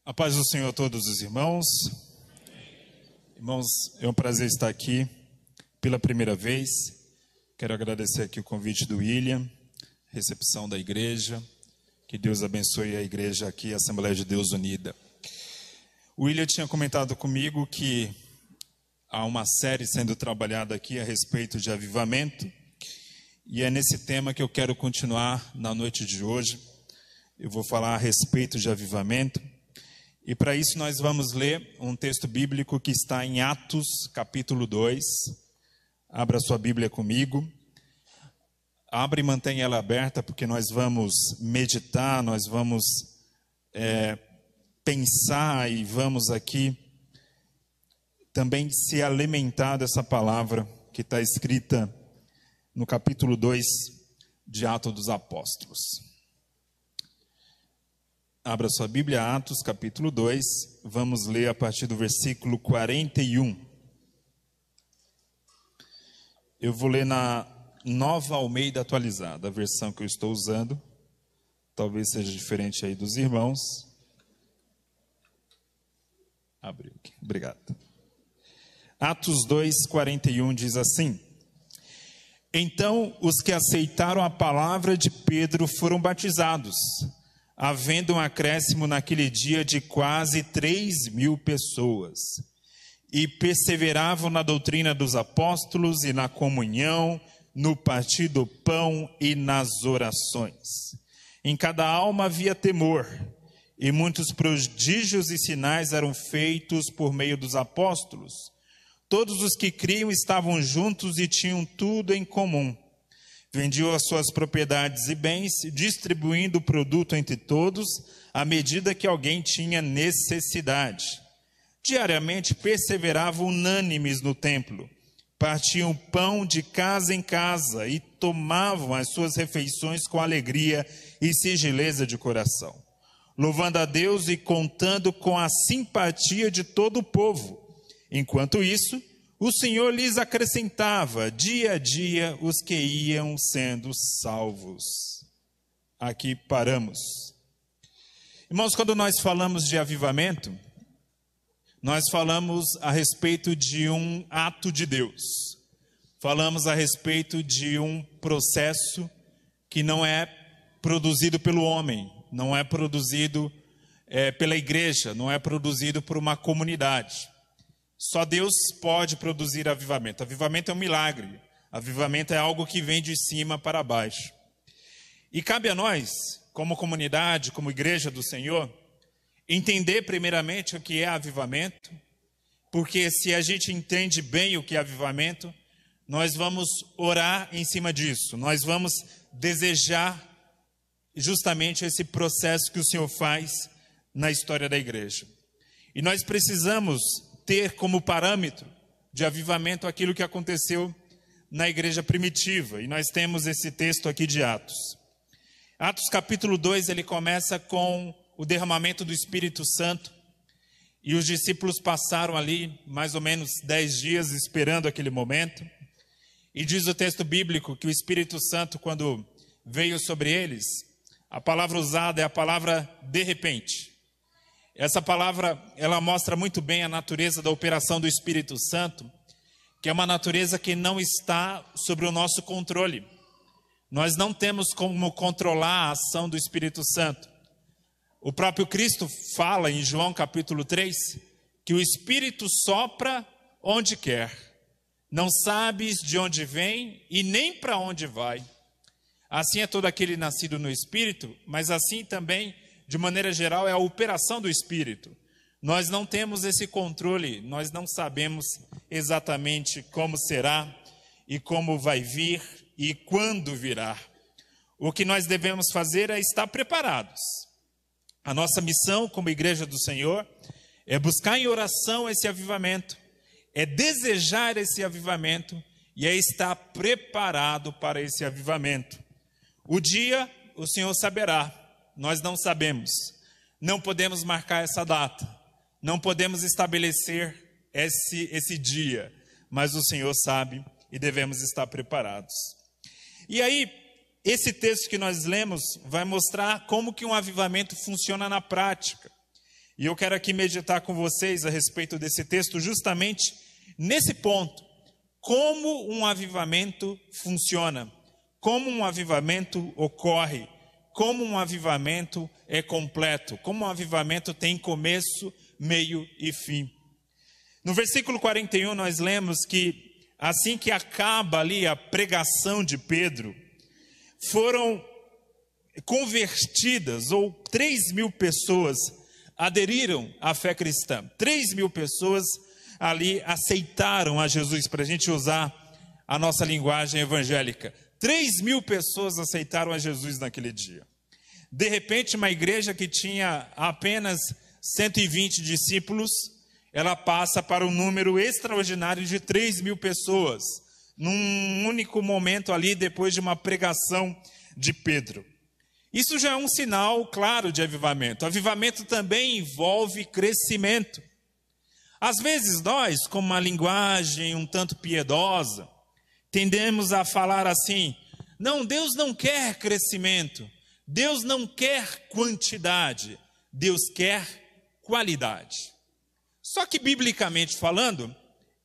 A paz do Senhor a todos os irmãos. Irmãos, é um prazer estar aqui pela primeira vez. Quero agradecer aqui o convite do William, recepção da igreja. Que Deus abençoe a igreja aqui, a Assembleia de Deus Unida. O William tinha comentado comigo que há uma série sendo trabalhada aqui a respeito de avivamento. E é nesse tema que eu quero continuar na noite de hoje. Eu vou falar a respeito de avivamento. E para isso nós vamos ler um texto bíblico que está em Atos, capítulo 2. Abra sua Bíblia comigo. Abra e mantenha ela aberta, porque nós vamos meditar, nós vamos pensar e vamos aqui também se alimentar dessa palavra que está escrita no capítulo 2 de Atos dos Apóstolos. Abra sua Bíblia, Atos, capítulo 2, vamos ler a partir do versículo 41. Eu vou ler na Nova Almeida Atualizada, a versão que eu estou usando. Talvez seja diferente aí dos irmãos. Abriu aqui, obrigado. Atos 2, 41 diz assim: Então os que aceitaram a palavra de Pedro foram batizados, havendo um acréscimo naquele dia de quase 3.000 pessoas, e perseveravam na doutrina dos apóstolos e na comunhão, no partir do pão e nas orações. Em cada alma havia temor, e muitos prodígios e sinais eram feitos por meio dos apóstolos. Todos os que criam estavam juntos e tinham tudo em comum. Vendiam as suas propriedades e bens, distribuindo o produto entre todos, à medida que alguém tinha necessidade. Diariamente perseveravam unânimes no templo, partiam pão de casa em casa e tomavam as suas refeições com alegria e singeleza de coração, louvando a Deus e contando com a simpatia de todo o povo. Enquanto isso, o Senhor lhes acrescentava dia a dia os que iam sendo salvos. Aqui paramos. Irmãos, quando nós falamos de avivamento, nós falamos a respeito de um ato de Deus. Falamos a respeito de um processo que não é produzido pelo homem, não é produzido pela igreja, não é produzido por uma comunidade. Só Deus pode produzir avivamento. Avivamento é um milagre. Avivamento é algo que vem de cima para baixo. E cabe a nós, como comunidade, como igreja do Senhor, entender primeiramente o que é avivamento, porque se a gente entende bem o que é avivamento, nós vamos orar em cima disso. Nós vamos desejar justamente esse processo que o Senhor faz na história da igreja. E nós precisamos ter como parâmetro de avivamento aquilo que aconteceu na igreja primitiva. E nós temos esse texto aqui de Atos. Atos capítulo 2, ele começa com o derramamento do Espírito Santo. E os discípulos passaram ali mais ou menos 10 dias esperando aquele momento. E diz o texto bíblico que o Espírito Santo, quando veio sobre eles, a palavra usada é a palavra de repente. Essa palavra, ela mostra muito bem a natureza da operação do Espírito Santo, que é uma natureza que não está sobre o nosso controle. Nós não temos como controlar a ação do Espírito Santo. O próprio Cristo fala em João capítulo 3, que o Espírito sopra onde quer. Não sabes de onde vem e nem para onde vai. Assim é todo aquele nascido no Espírito, mas assim também, de maneira geral, é a operação do Espírito. Nós não temos esse controle, nós não sabemos exatamente como será e como vai vir e quando virá. O que nós devemos fazer é estar preparados. A nossa missão como igreja do Senhor é buscar em oração esse avivamento, é desejar esse avivamento e é estar preparado para esse avivamento. O dia o Senhor saberá. Nós não sabemos, não podemos marcar essa data, não podemos estabelecer esse dia, mas o Senhor sabe e devemos estar preparados. E aí, esse texto que nós lemos vai mostrar como que um avivamento funciona na prática. E eu quero aqui meditar com vocês a respeito desse texto, justamente nesse ponto. Como um avivamento funciona, como um avivamento ocorre, como um avivamento é completo, como um avivamento tem começo, meio e fim. No versículo 41 nós lemos que assim que acaba ali a pregação de Pedro, foram convertidas, ou 3.000 pessoas aderiram à fé cristã. 3.000 pessoas ali aceitaram a Jesus, para a gente usar a nossa linguagem evangélica. 3.000 pessoas aceitaram a Jesus naquele dia. De repente, uma igreja que tinha apenas 120 discípulos, ela passa para um número extraordinário de 3.000 pessoas, num único momento ali, depois de uma pregação de Pedro. Isso já é um sinal claro de avivamento. Avivamento também envolve crescimento. Às vezes nós, com uma linguagem um tanto piedosa, tendemos a falar assim: não, Deus não quer crescimento, Deus não quer quantidade, Deus quer qualidade. Só que, biblicamente falando,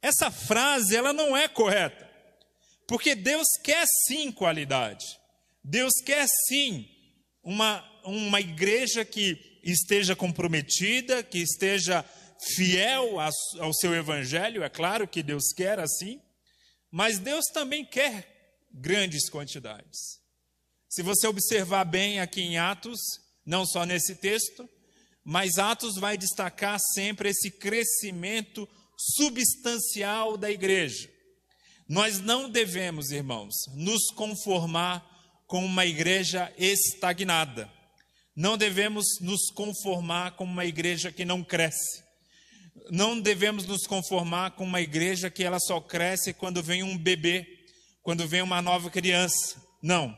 essa frase ela não é correta, porque Deus quer sim qualidade, Deus quer sim uma igreja que esteja comprometida, que esteja fiel ao seu evangelho. É claro que Deus quer assim, mas Deus também quer grandes quantidades. Se você observar bem aqui em Atos, não só nesse texto, mas Atos vai destacar sempre esse crescimento substancial da igreja. Nós não devemos, irmãos, nos conformar com uma igreja estagnada. Não devemos nos conformar com uma igreja que não cresce. Não devemos nos conformar com uma igreja que ela só cresce quando vem um bebê, quando vem uma nova criança. Não.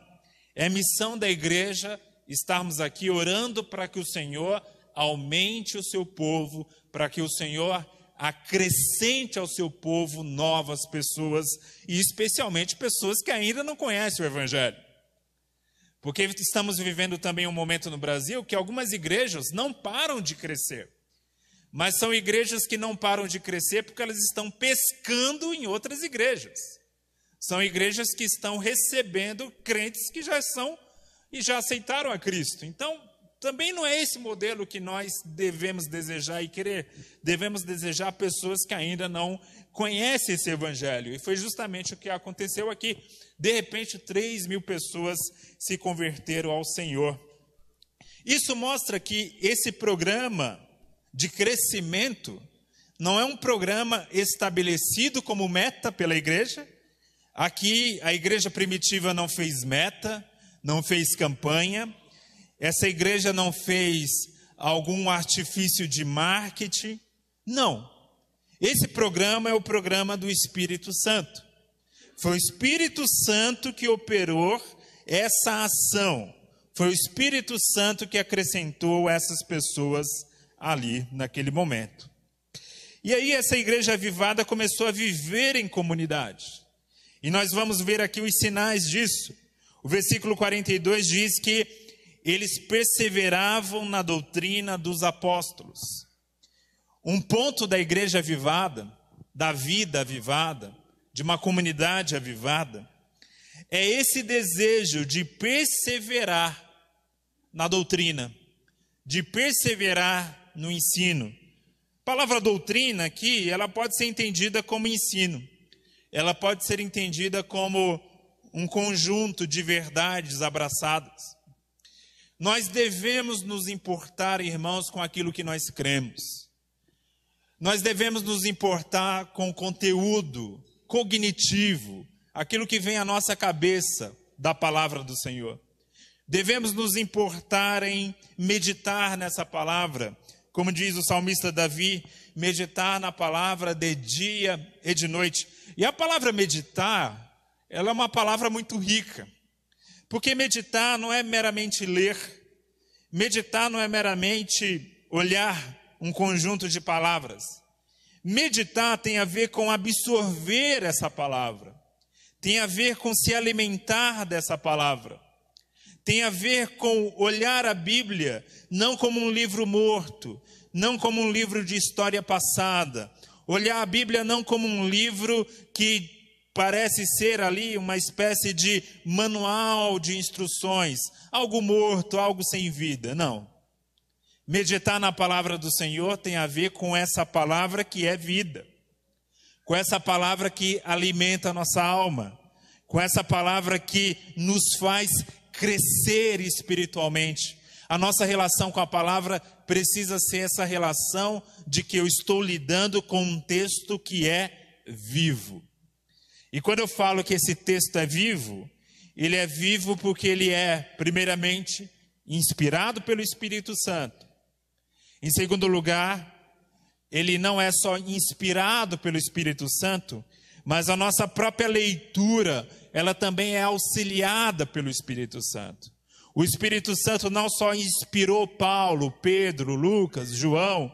É missão da igreja estarmos aqui orando para que o Senhor aumente o seu povo, para que o Senhor acrescente ao seu povo novas pessoas, e especialmente pessoas que ainda não conhecem o evangelho. Porque estamos vivendo também um momento no Brasil que algumas igrejas não param de crescer. Mas são igrejas que não param de crescer porque elas estão pescando em outras igrejas. São igrejas que estão recebendo crentes que já são e já aceitaram a Cristo. Então, também não é esse modelo que nós devemos desejar e querer. Devemos desejar pessoas que ainda não conhecem esse evangelho. E foi justamente o que aconteceu aqui. De repente, 3.000 pessoas se converteram ao Senhor. Isso mostra que esse programa de crescimento não é um programa estabelecido como meta pela igreja. Aqui, a igreja primitiva não fez meta, não fez campanha. Essa igreja não fez algum artifício de marketing. Não. Esse programa é o programa do Espírito Santo. Foi o Espírito Santo que operou essa ação. Foi o Espírito Santo que acrescentou essas pessoas ali, naquele momento. E aí essa igreja avivada começou a viver em comunidade. E nós vamos ver aqui os sinais disso. O versículo 42 diz que eles perseveravam na doutrina dos apóstolos. Um ponto da igreja avivada, da vida avivada, de uma comunidade avivada, é esse desejo de perseverar na doutrina, de perseverar no ensino. A palavra doutrina aqui, ela pode ser entendida como ensino. Ela pode ser entendida como um conjunto de verdades abraçadas. Nós devemos nos importar, irmãos, com aquilo que nós cremos. Nós devemos nos importar com o conteúdo cognitivo, aquilo que vem à nossa cabeça da palavra do Senhor. Devemos nos importar em meditar nessa palavra, como diz o salmista Davi, meditar na palavra de dia e de noite. E a palavra meditar, ela é uma palavra muito rica, porque meditar não é meramente ler, meditar não é meramente olhar um conjunto de palavras. Meditar tem a ver com absorver essa palavra, tem a ver com se alimentar dessa palavra, tem a ver com olhar a Bíblia não como um livro morto, não como um livro de história passada. Olhar a Bíblia não como um livro que parece ser ali uma espécie de manual de instruções, algo morto, algo sem vida. Não. Meditar na palavra do Senhor tem a ver com essa palavra que é vida, com essa palavra que alimenta a nossa alma, com essa palavra que nos faz crescer espiritualmente. A nossa relação com a palavra precisa ser essa relação de que eu estou lidando com um texto que é vivo. E quando eu falo que esse texto é vivo, ele é vivo porque ele é, primeiramente, inspirado pelo Espírito Santo. Em segundo lugar, ele não é só inspirado pelo Espírito Santo, mas a nossa própria leitura, ela também é auxiliada pelo Espírito Santo. O Espírito Santo não só inspirou Paulo, Pedro, Lucas, João,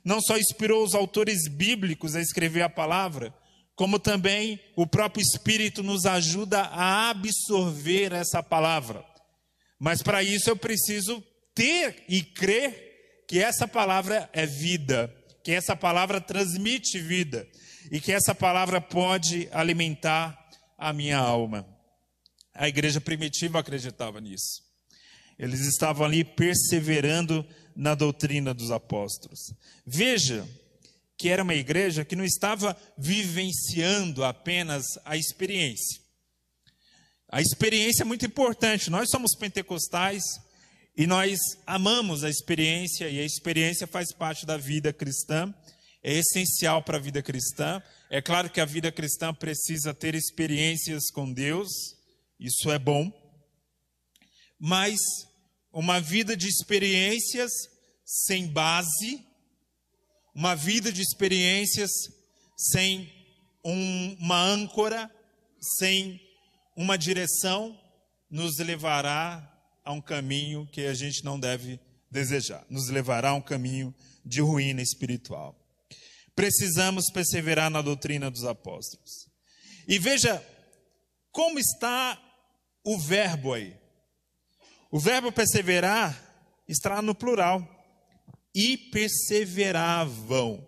não só inspirou os autores bíblicos a escrever a palavra, como também o próprio Espírito nos ajuda a absorver essa palavra. Mas para isso eu preciso ter e crer que essa palavra é vida, que essa palavra transmite vida e que essa palavra pode alimentar a minha alma. A igreja primitiva acreditava nisso. Eles estavam ali perseverando na doutrina dos apóstolos. Veja que era uma igreja que não estava vivenciando apenas a experiência. A experiência é muito importante. Nós somos pentecostais e nós amamos a experiência, e a experiência faz parte da vida cristã, é essencial para a vida cristã. É claro que a vida cristã precisa ter experiências com Deus, isso é bom, mas uma vida de experiências sem base, uma vida de experiências sem uma âncora, sem uma direção, nos levará a um caminho que a gente não deve desejar. Nos levará a um caminho de ruína espiritual. Precisamos perseverar na doutrina dos apóstolos. E veja como está o verbo aí. O verbo perseverar está no plural. E perseveravam.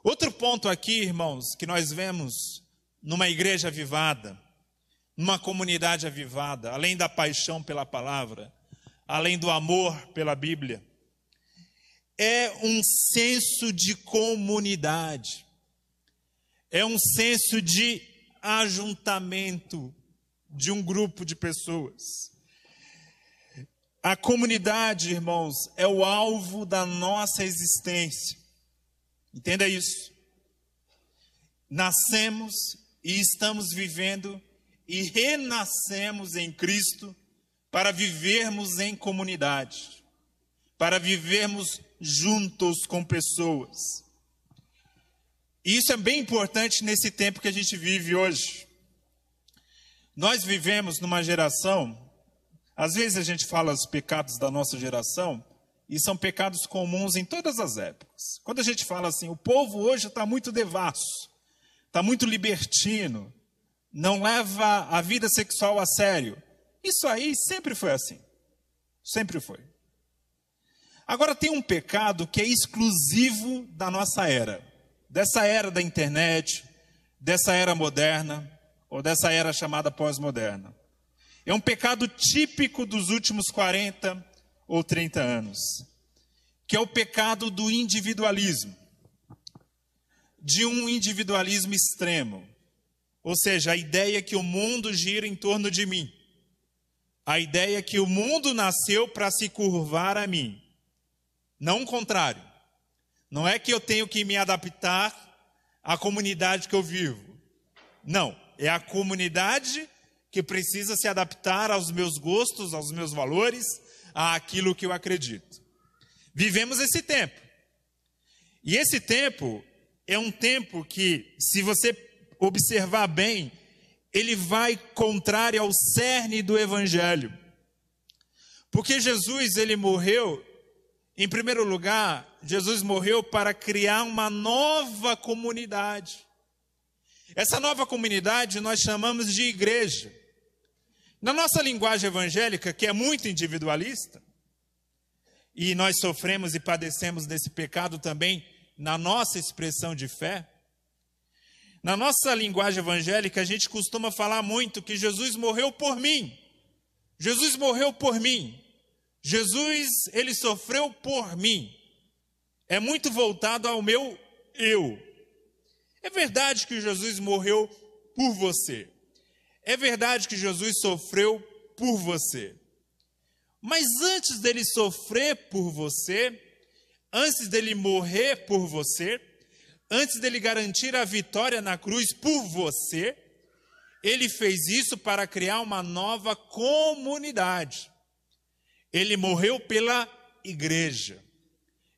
Outro ponto aqui, irmãos, que nós vemos numa igreja avivada, numa comunidade avivada, além da paixão pela palavra, além do amor pela Bíblia, é um senso de comunidade, é um senso de ajuntamento de um grupo de pessoas. A comunidade, irmãos, é o alvo da nossa existência. Entenda isso. Nascemos e estamos vivendo e renascemos em Cristo para vivermos em comunidade, para vivermos juntos com pessoas. E isso é bem importante nesse tempo que a gente vive hoje. Nós vivemos numa geração, às vezes a gente fala os pecados da nossa geração, e são pecados comuns em todas as épocas. Quando a gente fala assim, o povo hoje está muito devasso, está muito libertino, não leva a vida sexual a sério. Isso aí sempre foi assim. Sempre foi. Agora tem um pecado que é exclusivo da nossa era. Dessa era da internet, dessa era moderna, ou dessa era chamada pós-moderna. É um pecado típico dos últimos 40 ou 30 anos, que é o pecado do individualismo, de um individualismo extremo, ou seja, a ideia que o mundo gira em torno de mim, a ideia que o mundo nasceu para se curvar a mim, não o contrário, não é que eu tenho que me adaptar à comunidade que eu vivo, não, é a comunidade que precisa se adaptar aos meus gostos, aos meus valores, àquilo que eu acredito. Vivemos esse tempo. E esse tempo é um tempo que, se você observar bem, ele vai contrário ao cerne do Evangelho. Porque Jesus, ele morreu, em primeiro lugar, Jesus morreu para criar uma nova comunidade. Essa nova comunidade nós chamamos de igreja. Na nossa linguagem evangélica, que é muito individualista, e nós sofremos e padecemos desse pecado também na nossa expressão de fé. Na nossa linguagem evangélica, a gente costuma falar muito que Jesus morreu por mim. Jesus morreu por mim. Jesus, ele sofreu por mim. É muito voltado ao meu eu. É verdade que Jesus morreu por você. É verdade que Jesus sofreu por você. Mas antes dele sofrer por você, antes dele morrer por você, antes dele garantir a vitória na cruz por você, ele fez isso para criar uma nova comunidade. Ele morreu pela igreja.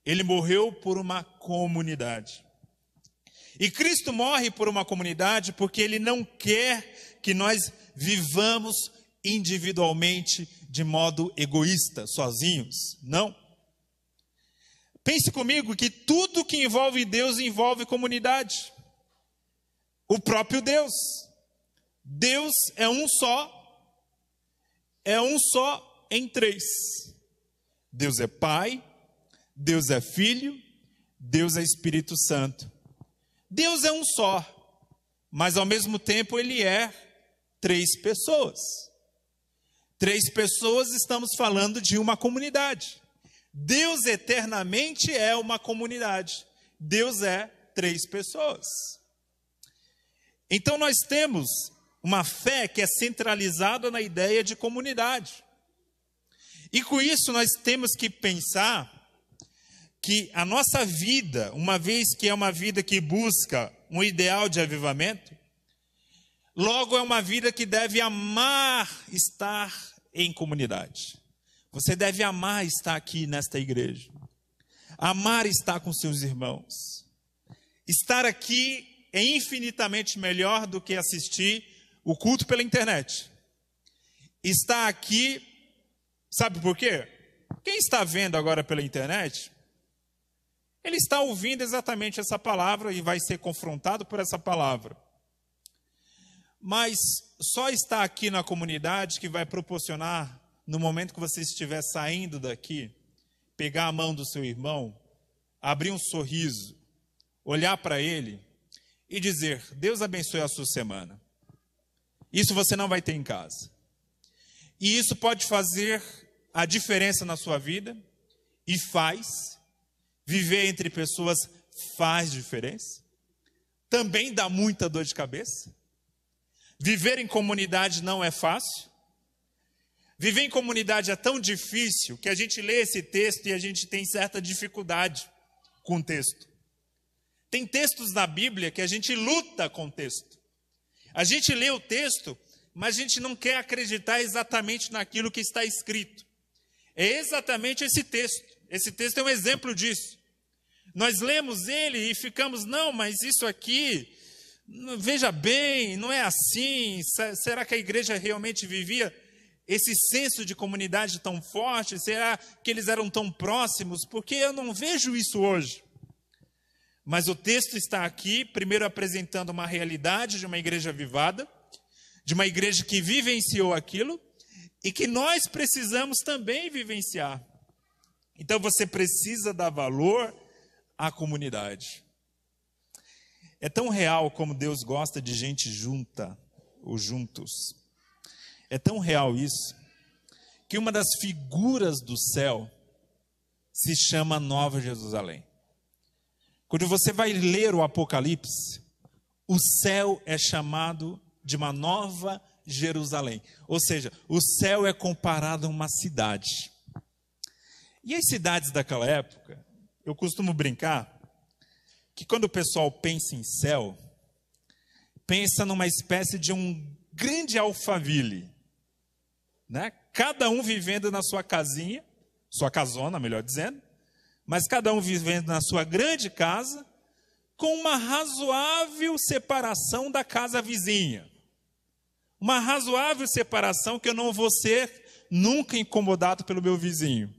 Ele morreu por uma comunidade. E Cristo morre por uma comunidade porque ele não quer que nós vivamos individualmente de modo egoísta, sozinhos. Não. Pense comigo que tudo que envolve Deus envolve comunidade. O próprio Deus. Deus é um só. É um só em três. Deus é Pai, Deus é Filho, Deus é Espírito Santo. Deus é um só, mas ao mesmo tempo ele é três pessoas. Três pessoas, estamos falando de uma comunidade. Deus eternamente é uma comunidade. Deus é três pessoas. Então nós temos uma fé que é centralizada na ideia de comunidade. E com isso nós temos que pensar que a nossa vida, uma vez que é uma vida que busca um ideal de avivamento, logo é uma vida que deve amar estar em comunidade. Você deve amar estar aqui nesta igreja. Amar estar com seus irmãos. Estar aqui é infinitamente melhor do que assistir o culto pela internet. Estar aqui, sabe por quê? Quem está vendo agora pela internet, ele está ouvindo exatamente essa palavra e vai ser confrontado por essa palavra. Mas só está aqui na comunidade que vai proporcionar, no momento que você estiver saindo daqui, pegar a mão do seu irmão, abrir um sorriso, olhar para ele e dizer: Deus abençoe a sua semana. Isso você não vai ter em casa. E isso pode fazer a diferença na sua vida, e faz. Viver entre pessoas faz diferença. Também dá muita dor de cabeça. Viver em comunidade não é fácil. Viver em comunidade é tão difícil que a gente lê esse texto e a gente tem certa dificuldade com o texto. Tem textos na Bíblia que a gente luta com o texto. A gente lê o texto, mas a gente não quer acreditar exatamente naquilo que está escrito. É exatamente esse texto. Esse texto é um exemplo disso. Nós lemos ele e ficamos: não, mas isso aqui, veja bem, não é assim. Será que a igreja realmente vivia esse senso de comunidade tão forte? Será que eles eram tão próximos? Porque eu não vejo isso hoje. Mas o texto está aqui, primeiro apresentando uma realidade de uma igreja avivada, de uma igreja que vivenciou aquilo e que nós precisamos também vivenciar. Então você precisa dar valor à comunidade. É tão real como Deus gosta de gente junta ou juntos. É tão real isso, que uma das figuras do céu se chama Nova Jerusalém. Quando você vai ler o Apocalipse, o céu é chamado de uma Nova Jerusalém. Ou seja, o céu é comparado a uma cidade. E as cidades daquela época, eu costumo brincar que quando o pessoal pensa em céu, pensa numa espécie de um grande Alphaville, né? Cada um vivendo na sua casinha, sua casona, melhor dizendo, mas cada um vivendo na sua grande casa, com uma razoável separação da casa vizinha. Uma razoável separação que eu não vou ser nunca incomodado pelo meu vizinho.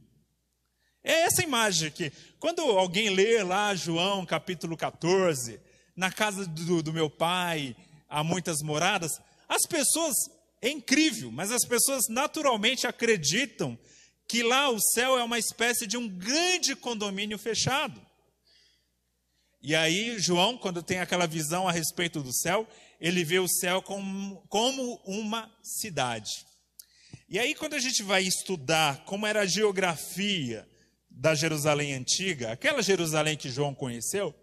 É essa imagem aqui. Quando alguém lê lá João capítulo 14, na casa do meu pai há muitas moradas, as pessoas, é incrível, mas as pessoas naturalmente acreditam que lá o céu é uma espécie de um grande condomínio fechado. E aí João, quando tem aquela visão a respeito do céu, ele vê o céu como uma cidade. E aí quando a gente vai estudar como era a geografia da Jerusalém antiga, aquela Jerusalém que João conheceu,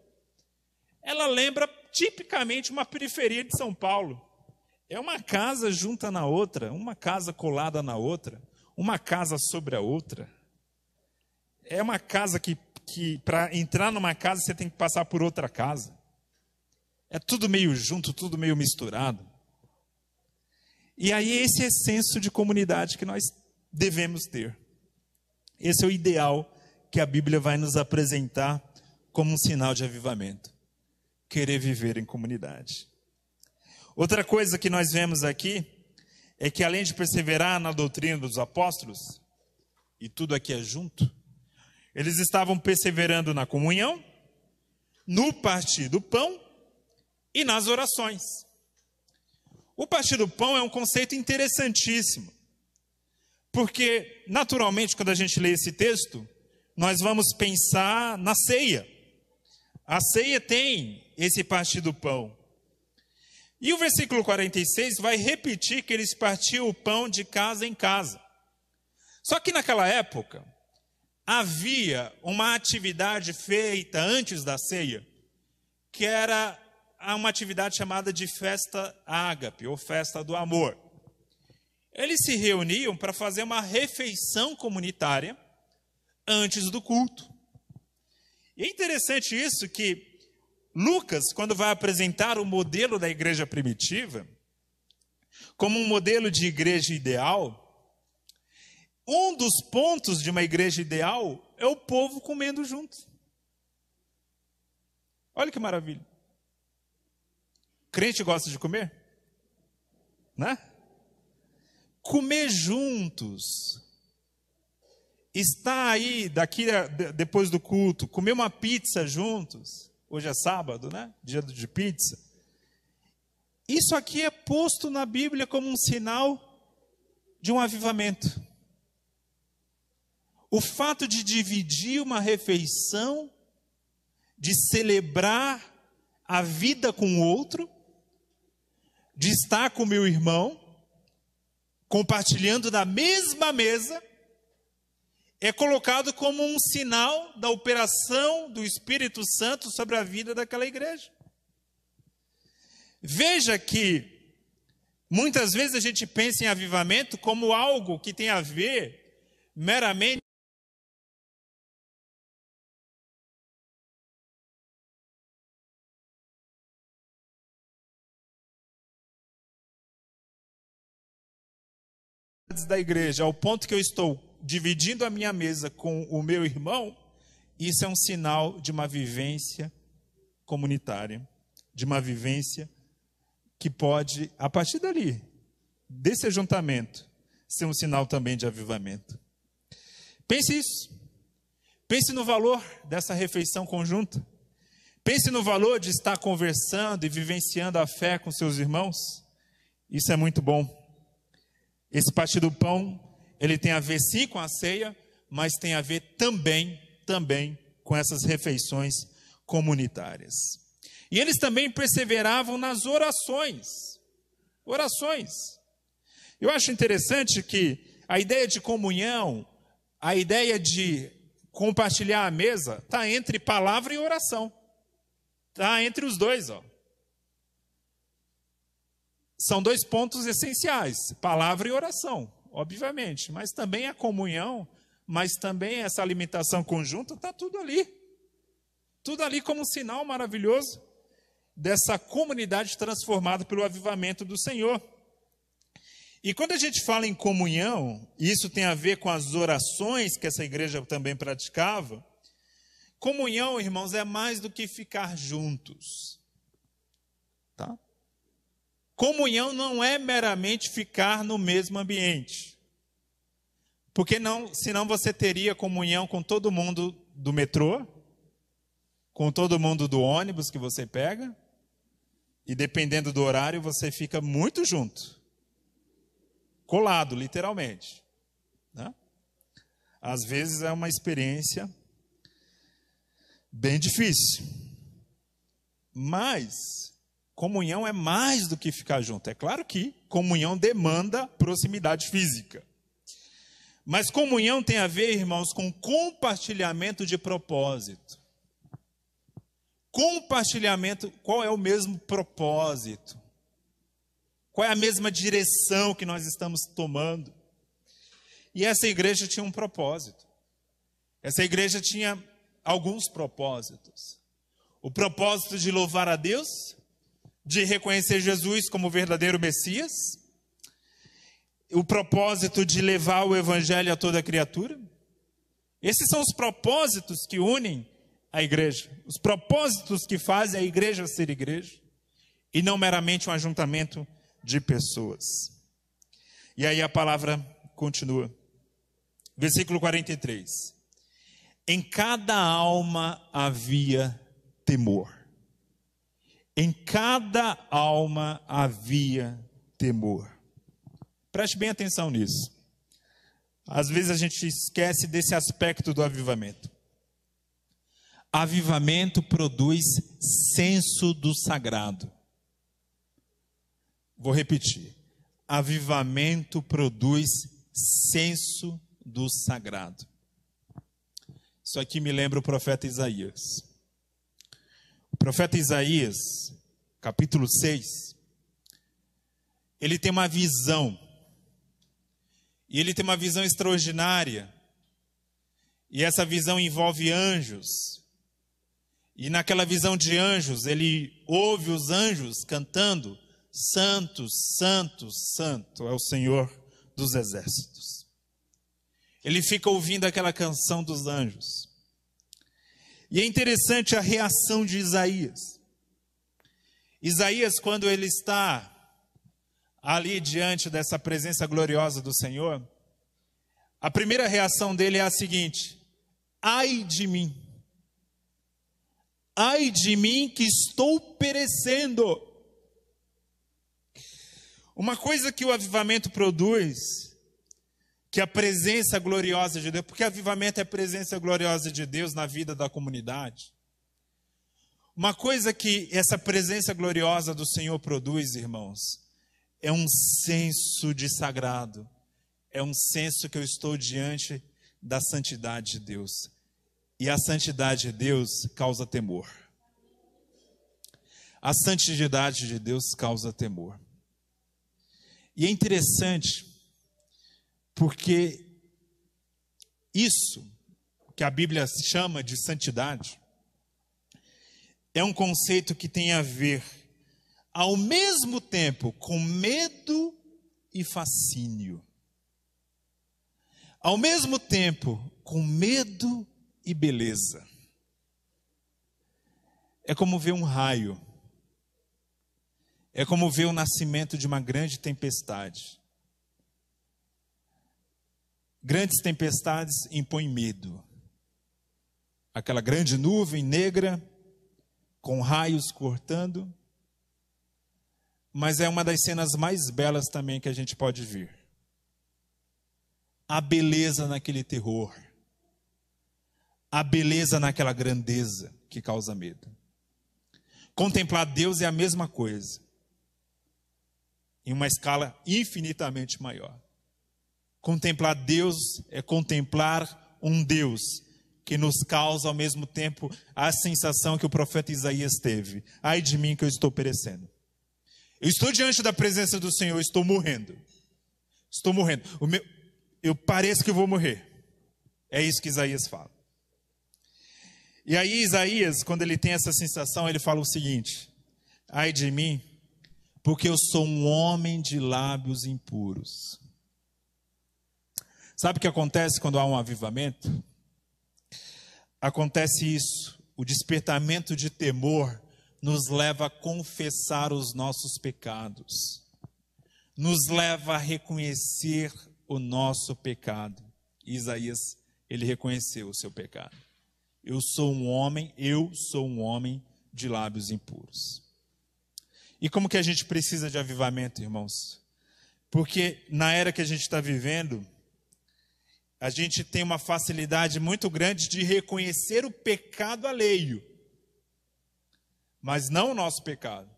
ela lembra tipicamente uma periferia de São Paulo. É uma casa junta na outra, uma casa colada na outra, uma casa sobre a outra. É uma casa que para entrar numa casa você tem que passar por outra casa. É tudo meio junto, tudo meio misturado. E aí esse é senso de comunidade que nós devemos ter. Esse é o ideal que a Bíblia vai nos apresentar como um sinal de avivamento. Querer viver em comunidade. Outra coisa que nós vemos aqui é que além de perseverar na doutrina dos apóstolos, e tudo aqui é junto, eles estavam perseverando na comunhão, no partir do pão e nas orações. O partir do pão é um conceito interessantíssimo, porque naturalmente quando a gente lê esse texto, nós vamos pensar na ceia. A ceia tem esse partir do pão. E o versículo 46 vai repetir que eles partiam o pão de casa em casa. Só que naquela época, havia uma atividade feita antes da ceia, que era uma atividade chamada de festa ágape, ou festa do amor. Eles se reuniam para fazer uma refeição comunitária antes do culto. E é interessante isso que Lucas, quando vai apresentar o modelo da igreja primitiva, como um modelo de igreja ideal, um dos pontos de uma igreja ideal é o povo comendo junto. Olha que maravilha. Crente gosta de comer? Né? Comer juntos. Estar aí, depois do culto, comer uma pizza juntos. Hoje é sábado, né? Dia de pizza. Isso aqui é posto na Bíblia como um sinal de um avivamento. O fato de dividir uma refeição, de celebrar a vida com o outro, de estar com o meu irmão, compartilhando da mesma mesa, é colocado como um sinal da operação do Espírito Santo sobre a vida daquela igreja. Veja que muitas vezes a gente pensa em avivamento como algo que tem a ver meramente da igreja, ao ponto que eu estou dividindo a minha mesa com o meu irmão. Isso é um sinal de uma vivência comunitária, de uma vivência que pode, a partir dali, desse ajuntamento, ser um sinal também de avivamento. Pense isso. Pense no valor dessa refeição conjunta. Pense no valor de estar conversando e vivenciando a fé com seus irmãos. Isso é muito bom. Esse partir do pão, ele tem a ver sim com a ceia, mas tem a ver também com essas refeições comunitárias. E eles também perseveravam nas orações. Orações. Eu acho interessante que a ideia de comunhão, a ideia de compartilhar a mesa, está entre palavra e oração. Está entre os dois, ó. São dois pontos essenciais, palavra e oração, obviamente, mas também a comunhão, mas também essa alimentação conjunta, está tudo ali. Tudo ali como um sinal maravilhoso dessa comunidade transformada pelo avivamento do Senhor. E quando a gente fala em comunhão, e isso tem a ver com as orações que essa igreja também praticava, comunhão, irmãos, é mais do que ficar juntos. Tá? Comunhão não é meramente ficar no mesmo ambiente. Porque senão você teria comunhão com todo mundo do metrô, com todo mundo do ônibus que você pega, e dependendo do horário você fica muito junto. Colado, literalmente. Né? Às vezes é uma experiência bem difícil. Mas comunhão é mais do que ficar junto. É claro que comunhão demanda proximidade física. Mas comunhão tem a ver, irmãos, com compartilhamento de propósito. Compartilhamento, qual é o mesmo propósito? Qual é a mesma direção que nós estamos tomando? E essa igreja tinha um propósito. Essa igreja tinha alguns propósitos. O propósito de louvar a Deus, de reconhecer Jesus como verdadeiro Messias, o propósito de levar o evangelho a toda criatura. Esses são os propósitos que unem a igreja, os propósitos que fazem a igreja ser igreja, e não meramente um ajuntamento de pessoas. E aí a palavra continua. Versículo 43. Em cada alma havia temor. Em cada alma havia temor. Preste bem atenção nisso. Às vezes a gente esquece desse aspecto do avivamento. Avivamento produz senso do sagrado. Vou repetir. Avivamento produz senso do sagrado. Isso aqui me lembra o profeta Isaías. O profeta Isaías, capítulo 6, ele tem uma visão. E ele tem uma visão extraordinária. E essa visão envolve anjos. E naquela visão de anjos, ele ouve os anjos cantando: Santo, Santo, Santo é o Senhor dos exércitos. Ele fica ouvindo aquela canção dos anjos. E é interessante a reação de Isaías. Isaías, quando ele está ali diante dessa presença gloriosa do Senhor, a primeira reação dele é a seguinte: ai de mim. Ai de mim que estou perecendo. Uma coisa que o avivamento produz, que a presença gloriosa de Deus, porque avivamento é a presença gloriosa de Deus na vida da comunidade. Uma coisa que essa presença gloriosa do Senhor produz, irmãos, é um senso de sagrado. É um senso que eu estou diante da santidade de Deus. E a santidade de Deus causa temor. A santidade de Deus causa temor. E é interessante, porque isso que a Bíblia chama de santidade é um conceito que tem a ver, ao mesmo tempo, com medo e fascínio. Ao mesmo tempo, com medo e beleza. É como ver um raio. É como ver o nascimento de uma grande tempestade. Grandes tempestades impõem medo. Aquela grande nuvem negra, com raios cortando. Mas é uma das cenas mais belas também que a gente pode ver. A beleza naquele terror. A beleza naquela grandeza que causa medo. Contemplar Deus é a mesma coisa. Em uma escala infinitamente maior. Contemplar Deus é contemplar um Deus que nos causa ao mesmo tempo a sensação que o profeta Isaías teve. Ai de mim que eu estou perecendo. Eu estou diante da presença do Senhor, eu estou morrendo. Estou morrendo. Eu pareço que vou morrer. É isso que Isaías fala. E aí Isaías, quando ele tem essa sensação, ele fala o seguinte: ai de mim, porque eu sou um homem de lábios impuros. Sabe o que acontece quando há um avivamento? Acontece isso, o despertamento de temor nos leva a confessar os nossos pecados, nos leva a reconhecer o nosso pecado. Isaías, ele reconheceu o seu pecado. Eu sou um homem de lábios impuros. E como que a gente precisa de avivamento, irmãos? Porque na era que a gente está vivendo, a gente tem uma facilidade muito grande de reconhecer o pecado alheio, mas não o nosso pecado.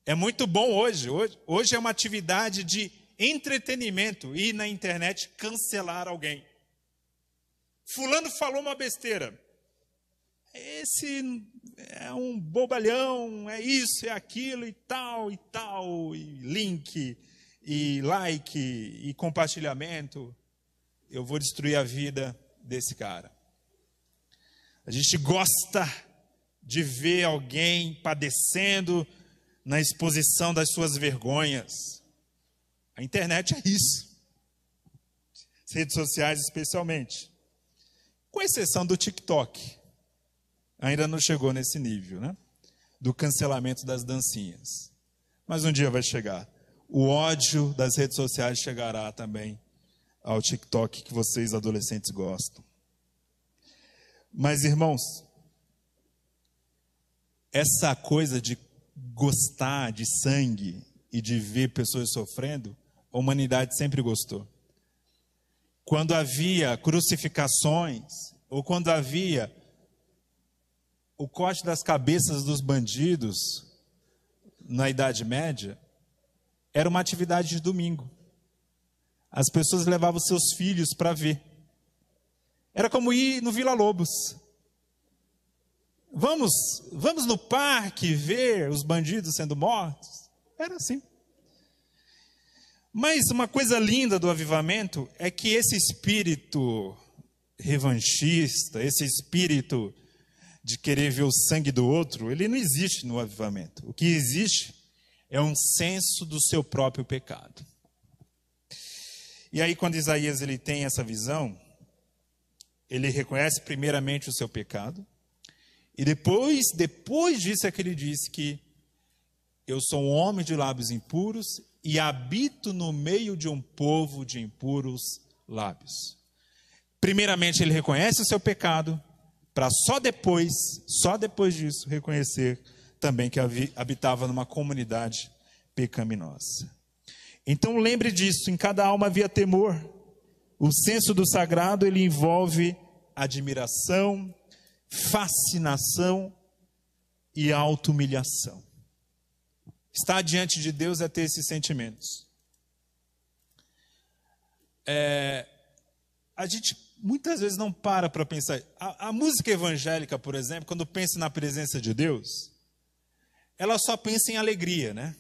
É muito bom hoje é uma atividade de entretenimento ir na internet cancelar alguém. Fulano falou uma besteira. Esse é um bobalhão, é isso, é aquilo e tal, e link, e like, e compartilhamento. Eu vou destruir a vida desse cara. A gente gosta de ver alguém padecendo na exposição das suas vergonhas. A internet é isso. As redes sociais especialmente. Com exceção do TikTok. Ainda não chegou nesse nível, né? Do cancelamento das dancinhas. Mas um dia vai chegar. O ódio das redes sociais chegará também ao TikTok que vocês adolescentes gostam. Mas, irmãos, essa coisa de gostar de sangue e de ver pessoas sofrendo, a humanidade sempre gostou. Quando havia crucificações, ou quando havia o corte das cabeças dos bandidos na Idade Média, era uma atividade de domingo. As pessoas levavam seus filhos para ver. Era como ir no Vila Lobos. Vamos no parque ver os bandidos sendo mortos? Era assim. Mas uma coisa linda do avivamento é que esse espírito revanchista, esse espírito de querer ver o sangue do outro, ele não existe no avivamento. O que existe é um senso do seu próprio pecado. E aí, quando Isaías ele tem essa visão, ele reconhece primeiramente o seu pecado, e depois disso é que ele diz que eu sou um homem de lábios impuros e habito no meio de um povo de impuros lábios. Primeiramente ele reconhece o seu pecado, para só depois disso, reconhecer também que habitava numa comunidade pecaminosa. Então lembre disso, em cada alma havia temor. O senso do sagrado, ele envolve admiração, fascinação e auto-humilhação. Estar diante de Deus é ter esses sentimentos. A gente muitas vezes não para pensar. A música evangélica, por exemplo, quando pensa na presença de Deus, ela só pensa em alegria, né?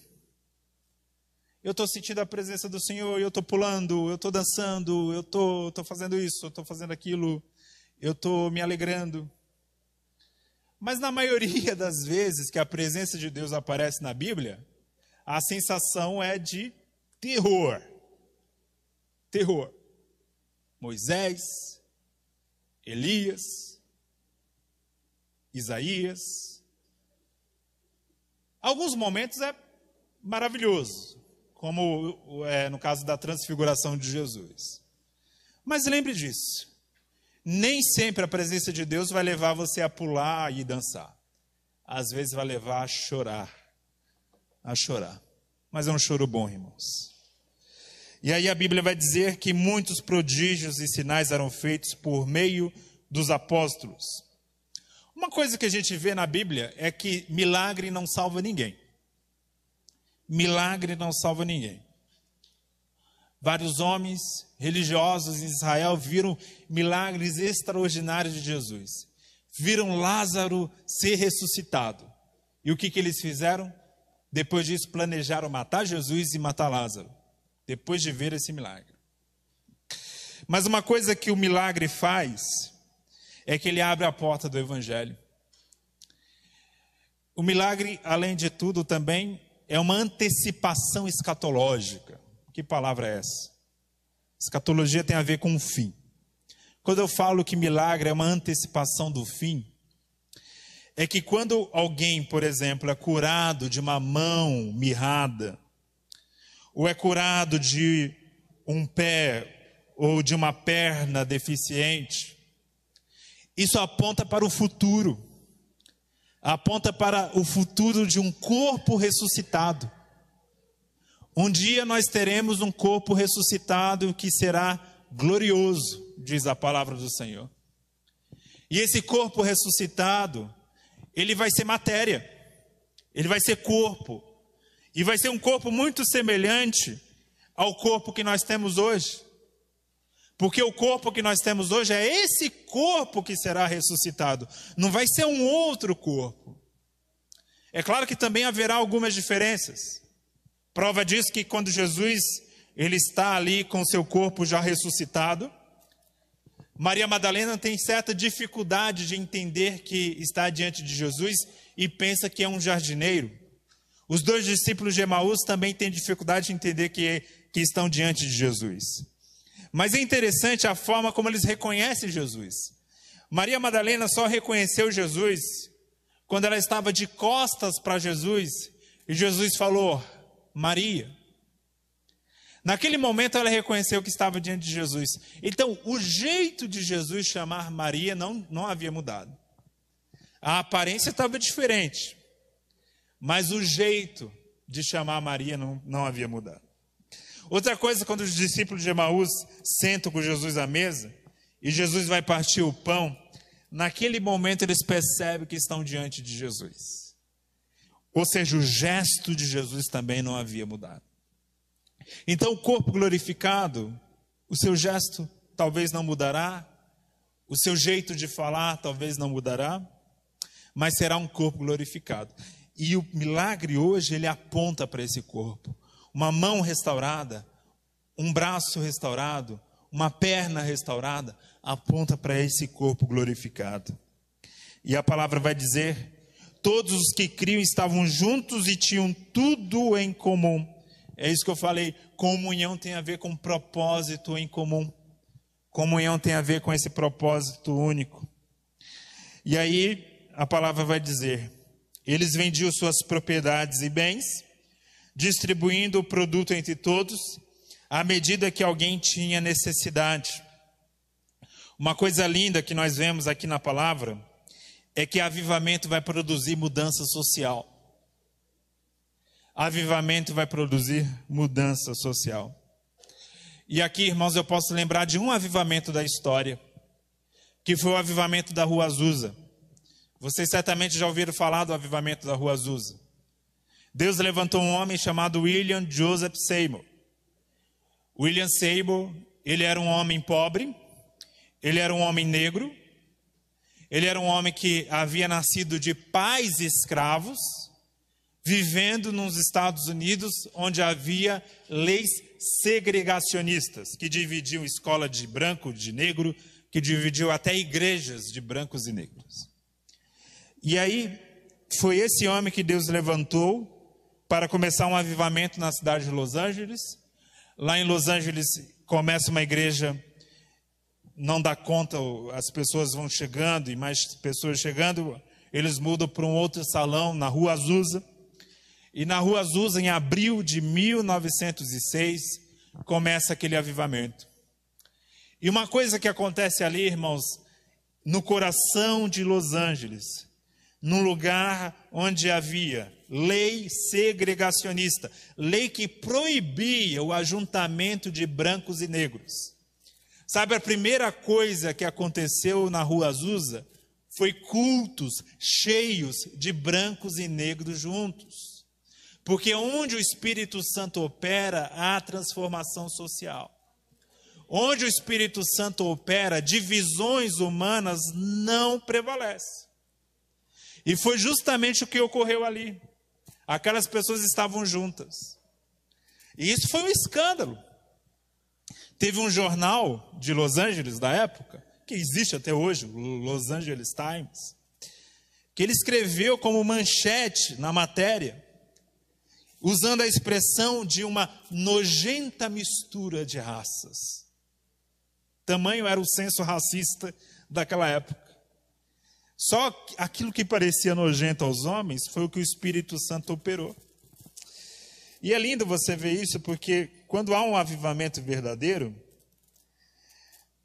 Eu estou sentindo a presença do Senhor, eu estou pulando, eu estou dançando, eu estou fazendo isso, eu estou fazendo aquilo, eu estou me alegrando. Mas na maioria das vezes que a presença de Deus aparece na Bíblia, a sensação é de terror. Terror. Moisés, Elias, Isaías. Alguns momentos é maravilhoso, como no caso da transfiguração de Jesus. Mas lembre disso, nem sempre a presença de Deus vai levar você a pular e dançar. Às vezes vai levar a chorar. Mas é um choro bom, irmãos. E aí a Bíblia vai dizer que muitos prodígios e sinais eram feitos por meio dos apóstolos. Uma coisa que a gente vê na Bíblia é que milagre não salva ninguém. Milagre não salva ninguém. Vários homens religiosos em Israel viram milagres extraordinários de Jesus. Viram Lázaro ser ressuscitado. E o que eles fizeram? Depois disso, planejaram matar Jesus e matar Lázaro. Depois de ver esse milagre. Mas uma coisa que o milagre faz é que ele abre a porta do Evangelho. O milagre, além de tudo, também é uma antecipação escatológica. Que palavra é essa? Escatologia tem a ver com o fim. Quando eu falo que milagre é uma antecipação do fim, é que quando alguém, por exemplo, é curado de uma mão mirrada, ou é curado de um pé ou de uma perna deficiente, isso aponta para o futuro. Aponta para o futuro de um corpo ressuscitado. Um dia nós teremos um corpo ressuscitado que será glorioso, diz a palavra do Senhor. E esse corpo ressuscitado, ele vai ser matéria, ele vai ser corpo, e vai ser um corpo muito semelhante ao corpo que nós temos hoje. Porque o corpo que nós temos hoje é esse corpo que será ressuscitado, não vai ser um outro corpo. É claro que também haverá algumas diferenças. Prova disso que quando Jesus ele está ali com seu corpo já ressuscitado, Maria Madalena tem certa dificuldade de entender que está diante de Jesus e pensa que é um jardineiro. Os 2 discípulos de Emaús também têm dificuldade de entender que estão diante de Jesus. Mas é interessante a forma como eles reconhecem Jesus. Maria Madalena só reconheceu Jesus quando ela estava de costas para Jesus e Jesus falou: Maria. Naquele momento ela reconheceu que estava diante de Jesus. Então, o jeito de Jesus chamar Maria não havia mudado. A aparência estava diferente, mas o jeito de chamar Maria não havia mudado. Outra coisa, quando os discípulos de Emaús sentam com Jesus à mesa, e Jesus vai partir o pão, naquele momento eles percebem que estão diante de Jesus. Ou seja, o gesto de Jesus também não havia mudado. Então, o corpo glorificado, o seu gesto talvez não mudará, o seu jeito de falar talvez não mudará, mas será um corpo glorificado. E o milagre hoje, ele aponta para esse corpo. Uma mão restaurada, um braço restaurado, uma perna restaurada, aponta para esse corpo glorificado. E a palavra vai dizer: todos os que criam estavam juntos e tinham tudo em comum. É isso que eu falei, comunhão tem a ver com propósito em comum. Comunhão tem a ver com esse propósito único. E aí a palavra vai dizer: eles vendiam suas propriedades e bens, distribuindo o produto entre todos, à medida que alguém tinha necessidade. Uma coisa linda que nós vemos aqui na palavra é que avivamento vai produzir mudança social. Avivamento vai produzir mudança social. E aqui, irmãos, eu posso lembrar de um avivamento da história, que foi o avivamento da Rua Azusa. Vocês certamente já ouviram falar do avivamento da Rua Azusa. Deus levantou um homem chamado William Joseph Seymour. William Seymour, ele era um homem pobre, ele era um homem negro, ele era um homem que havia nascido de pais escravos, vivendo nos Estados Unidos, onde havia leis segregacionistas, que dividiam escola de branco, de negro, que dividiu até igrejas de brancos e negros. E aí, foi esse homem que Deus levantou para começar um avivamento na cidade de Los Angeles. Lá em Los Angeles começa uma igreja, não dá conta, as pessoas vão chegando e mais pessoas chegando, eles mudam para um outro salão na Rua Azusa. E na Rua Azusa, em abril de 1906, começa aquele avivamento. E uma coisa que acontece ali, irmãos, no coração de Los Angeles, num lugar onde havia lei segregacionista, lei que proibia o ajuntamento de brancos e negros. Sabe, a primeira coisa que aconteceu na Rua Azusa foi cultos cheios de brancos e negros juntos. Porque onde o Espírito Santo opera, há transformação social. Onde o Espírito Santo opera, divisões humanas não prevalecem. E foi justamente o que ocorreu ali. Aquelas pessoas estavam juntas. E isso foi um escândalo. Teve um jornal de Los Angeles da época, que existe até hoje, o Los Angeles Times, que ele escreveu como manchete na matéria, usando a expressão de uma nojenta mistura de raças. Tamanho era o senso racista daquela época. Só aquilo que parecia nojento aos homens foi o que o Espírito Santo operou. E é lindo você ver isso, porque quando há um avivamento verdadeiro,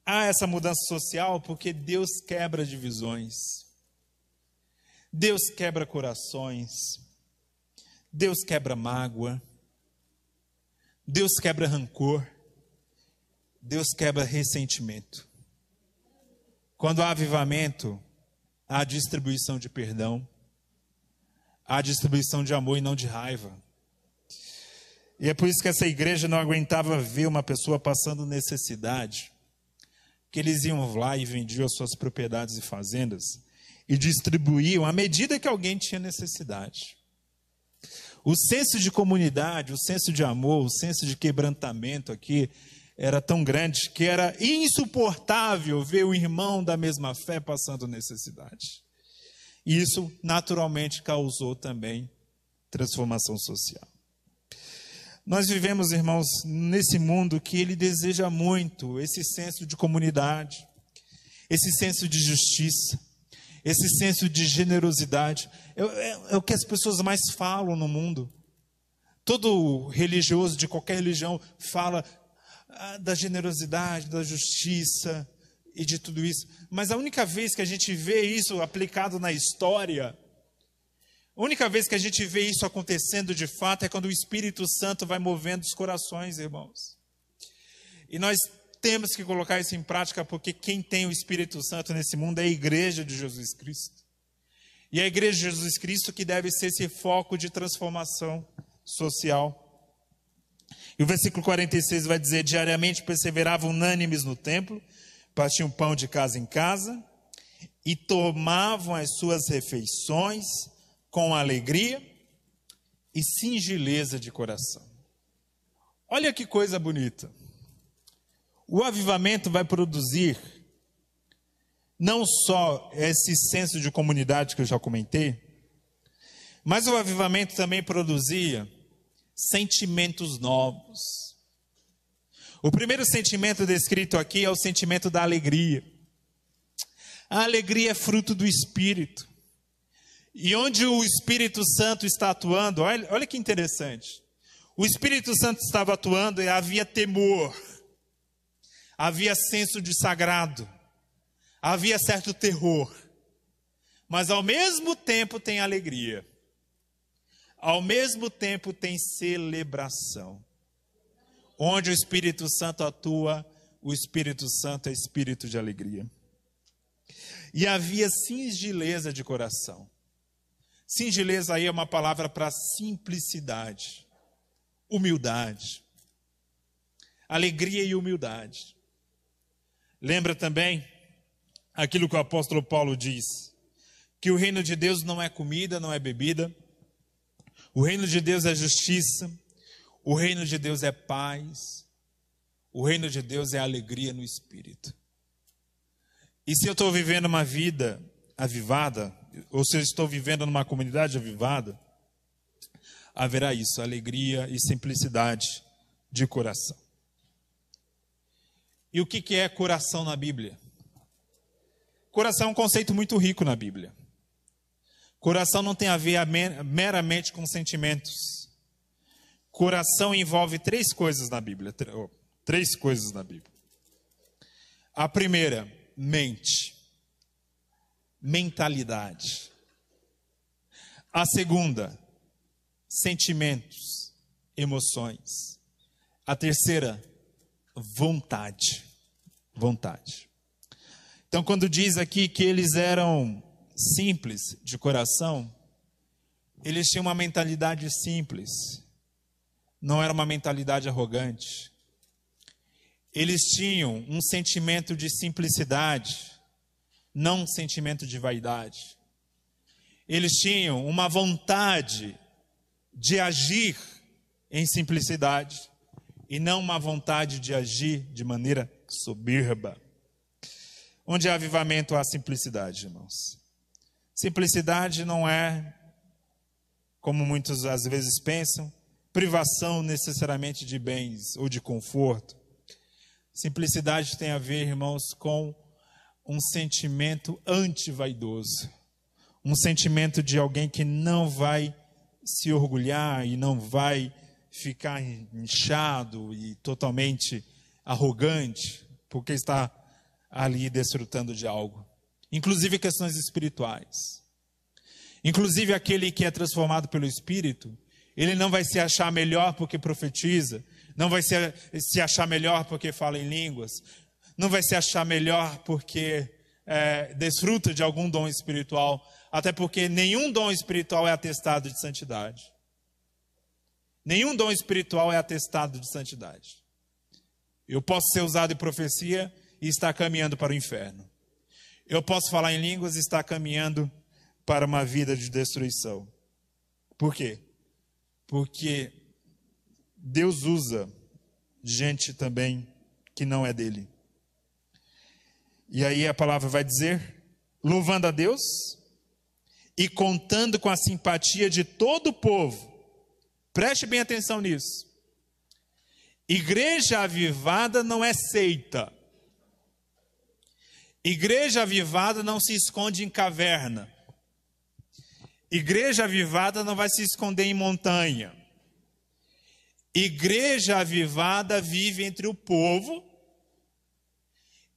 há essa mudança social, porque Deus quebra divisões. Deus quebra corações. Deus quebra mágoa. Deus quebra rancor. Deus quebra ressentimento. Quando há avivamento, há distribuição de perdão, há distribuição de amor e não de raiva. E é por isso que essa igreja não aguentava ver uma pessoa passando necessidade, que eles iam lá e vendiam as suas propriedades e fazendas e distribuíam à medida que alguém tinha necessidade. O senso de comunidade, o senso de amor, o senso de quebrantamento aqui era tão grande que era insuportável ver o irmão da mesma fé passando necessidade. E isso naturalmente causou também transformação social. Nós vivemos, irmãos, nesse mundo que ele deseja muito esse senso de comunidade, esse senso de justiça, esse senso de generosidade. É o que as pessoas mais falam no mundo. Todo religioso de qualquer religião fala da generosidade, da justiça e de tudo isso. Mas a única vez que a gente vê isso aplicado na história, a única vez que a gente vê isso acontecendo de fato é quando o Espírito Santo vai movendo os corações, irmãos. E nós temos que colocar isso em prática, porque quem tem o Espírito Santo nesse mundo é a igreja de Jesus Cristo. E a igreja de Jesus Cristo que deve ser esse foco de transformação social. E o versículo 46 vai dizer: diariamente perseveravam unânimes no templo, partiam pão de casa em casa e tomavam as suas refeições com alegria e singeleza de coração. Olha que coisa bonita. O avivamento vai produzir não só esse senso de comunidade que eu já comentei, mas o avivamento também produzia sentimentos novos. O primeiro sentimento descrito aqui é o sentimento da alegria. A alegria é fruto do Espírito. E onde o Espírito Santo está atuando, olha que interessante. O Espírito Santo estava atuando e havia temor, havia senso de sagrado, havia certo terror. Mas ao mesmo tempo tem alegria. Ao mesmo tempo tem celebração. Onde o Espírito Santo atua, o Espírito Santo é espírito de alegria. E havia singeleza de coração. Singeleza aí é uma palavra para simplicidade, humildade. Alegria e humildade. Lembra também aquilo que o apóstolo Paulo diz, que o reino de Deus não é comida, não é bebida. O reino de Deus é justiça, o reino de Deus é paz, o reino de Deus é alegria no Espírito. E se eu estou vivendo uma vida avivada, ou se eu estou vivendo numa comunidade avivada, haverá isso, alegria e simplicidade de coração. E o que é coração na Bíblia? Coração é um conceito muito rico na Bíblia. Coração não tem a ver meramente com sentimentos. Coração envolve três coisas na Bíblia. Três coisas na Bíblia. A primeira, mente. Mentalidade. A segunda, sentimentos, emoções. A terceira, vontade. Vontade. Então, quando diz aqui que eles eram simples de coração, eles tinham uma mentalidade simples, não era uma mentalidade arrogante. Eles tinham um sentimento de simplicidade, não um sentimento de vaidade. Eles tinham uma vontade de agir em simplicidade e não uma vontade de agir de maneira soberba. Onde há avivamento, há simplicidade, irmãos. Simplicidade não é, como muitos às vezes pensam, privação necessariamente de bens ou de conforto. Simplicidade tem a ver, irmãos, com um sentimento anti-vaidoso. Um sentimento de alguém que não vai se orgulhar e não vai ficar inchado e totalmente arrogante, porque está ali desfrutando de algo. Inclusive questões espirituais. Inclusive aquele que é transformado pelo Espírito, ele não vai se achar melhor porque profetiza, Não vai se achar melhor porque fala em línguas. Não vai se achar melhor porque desfruta de algum dom espiritual. Até porque nenhum dom espiritual é atestado de santidade. Nenhum dom espiritual é atestado de santidade. Eu posso ser usado em profecia e estar caminhando para o inferno. Eu posso falar em línguas e estar caminhando para uma vida de destruição. Por quê? Porque Deus usa gente também que não é dele. E aí a palavra vai dizer, louvando a Deus e contando com a simpatia de todo o povo. Preste bem atenção nisso. Igreja avivada não é seita. Igreja avivada não se esconde em caverna. Igreja avivada não vai se esconder em montanha. Igreja avivada vive entre o povo.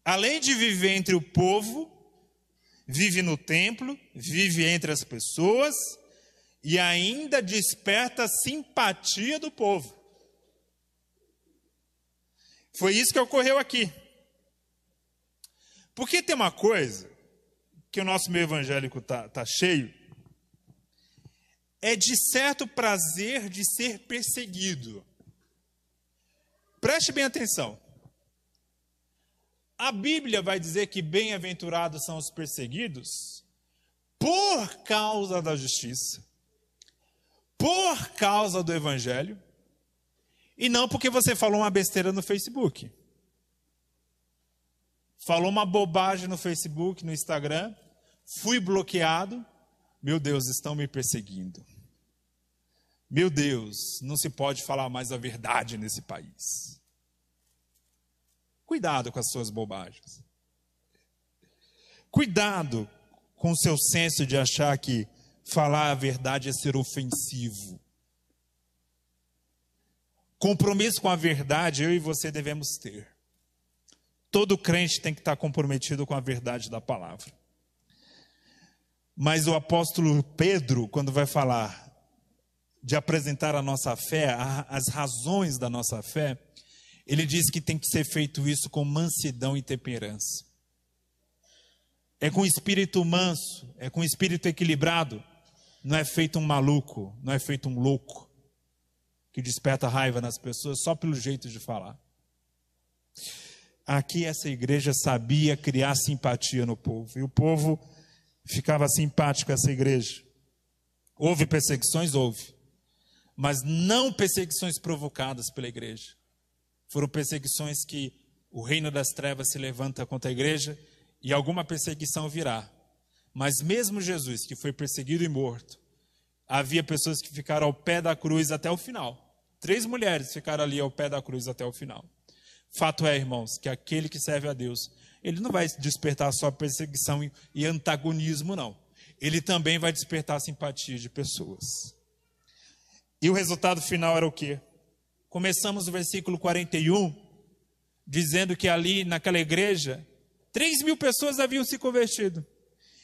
Além de viver entre o povo, vive no templo, vive entre as pessoas e ainda desperta a simpatia do povo. Foi isso que ocorreu aqui. Porque tem uma coisa que o nosso meio evangélico tá cheio, é de certo prazer de ser perseguido. Preste bem atenção. A Bíblia vai dizer que bem-aventurados são os perseguidos por causa da justiça, por causa do evangelho, e não porque você falou uma besteira no Facebook. Falou uma bobagem no Facebook, no Instagram, fui bloqueado, meu Deus, estão me perseguindo. Meu Deus, não se pode falar mais a verdade nesse país. Cuidado com as suas bobagens. Cuidado com o seu senso de achar que falar a verdade é ser ofensivo. Compromisso com a verdade, eu e você devemos ter. Todo crente tem que estar comprometido com a verdade da palavra. Mas o apóstolo Pedro, quando vai falar de apresentar a nossa fé, as razões da nossa fé, ele diz que tem que ser feito isso com mansidão e temperança. É com espírito manso, é com espírito equilibrado. Não é feito um maluco, não é feito um louco, que desperta raiva nas pessoas só pelo jeito de falar. Aqui essa igreja sabia criar simpatia no povo, e o povo ficava simpático a essa igreja. Houve perseguições? Houve. Mas não perseguições provocadas pela igreja. Foram perseguições que o reino das trevas se levanta contra a igreja e alguma perseguição virá. Mas mesmo Jesus, que foi perseguido e morto, havia pessoas que ficaram ao pé da cruz até o final. 3 mulheres ficaram ali ao pé da cruz até o final. Fato é, irmãos, que aquele que serve a Deus, ele não vai despertar só perseguição e antagonismo, não. Ele também vai despertar simpatia de pessoas. E o resultado final era o quê? Começamos o versículo 41, dizendo que ali naquela igreja, 3.000 pessoas haviam se convertido.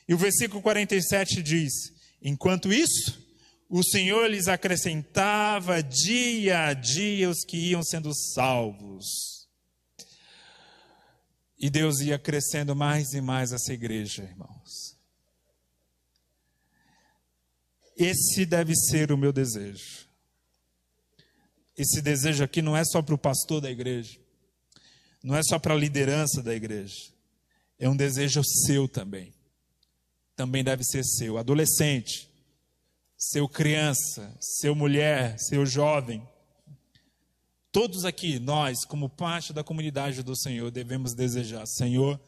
E o versículo 47 diz, enquanto isso, o Senhor lhes acrescentava dia a dia os que iam sendo salvos. E Deus ia crescendo mais e mais essa igreja, irmãos. Esse deve ser o meu desejo. Esse desejo aqui não é só para o pastor da igreja, não é só para a liderança da igreja, é um desejo seu também. Também deve ser seu, adolescente, seu criança, seu mulher, seu jovem. Todos aqui, nós, como parte da comunidade do Senhor, devemos desejar, Senhor,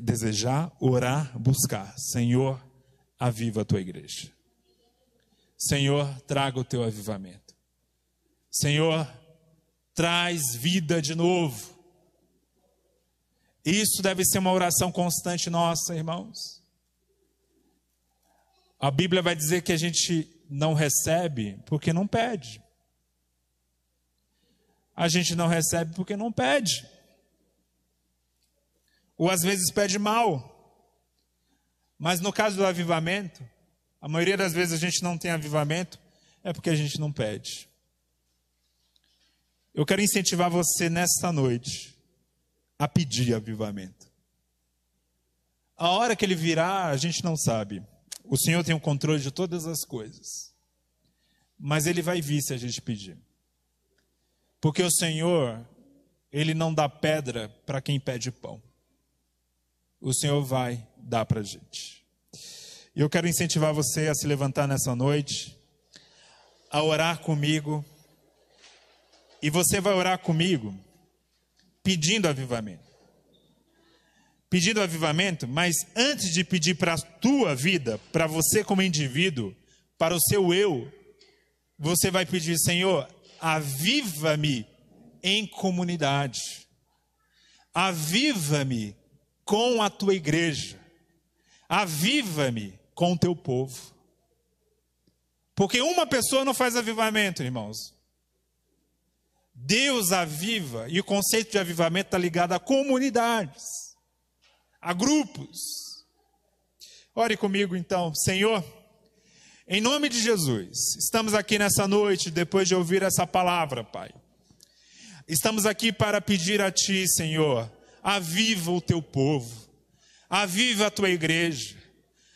desejar, orar, buscar. Senhor, aviva a tua igreja. Senhor, traga o teu avivamento. Senhor, traz vida de novo. Isso deve ser uma oração constante nossa, irmãos. A Bíblia vai dizer que a gente não recebe porque não pede. A gente não recebe porque não pede. Ou às vezes pede mal. Mas no caso do avivamento, a maioria das vezes a gente não tem avivamento, é porque a gente não pede. Eu quero incentivar você nesta noite a pedir avivamento. A hora que ele virá, a gente não sabe. O Senhor tem o controle de todas as coisas. Mas ele vai vir se a gente pedir. Porque o Senhor, ele não dá pedra para quem pede pão. O Senhor vai dar para a gente. E eu quero incentivar você a se levantar nessa noite, a orar comigo. E você vai orar comigo pedindo avivamento. Pedindo avivamento, mas antes de pedir para a tua vida, para você como indivíduo, para o seu eu, você vai pedir: Senhor, aviva-me em comunidade. Aviva-me com a tua igreja. Aviva-me com o teu povo. Porque uma pessoa não faz avivamento, irmãos. Deus aviva, e o conceito de avivamento está ligado a comunidades, a grupos. Ore comigo então. Senhor, em nome de Jesus, estamos aqui nessa noite, depois de ouvir essa palavra, Pai. Estamos aqui para pedir a Ti, Senhor, aviva o Teu povo, aviva a Tua igreja,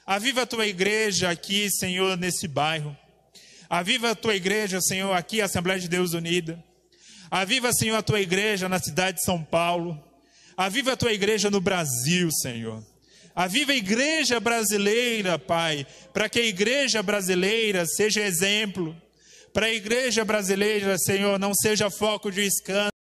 aviva a Tua igreja aqui, Senhor, nesse bairro, aviva a Tua igreja, Senhor, aqui, Assembleia de Deus Unida, aviva, Senhor, a Tua igreja na cidade de São Paulo, aviva a Tua igreja no Brasil, Senhor. Aviva a igreja brasileira, Pai, para que a igreja brasileira seja exemplo, para a igreja brasileira, Senhor, não seja foco de escândalo.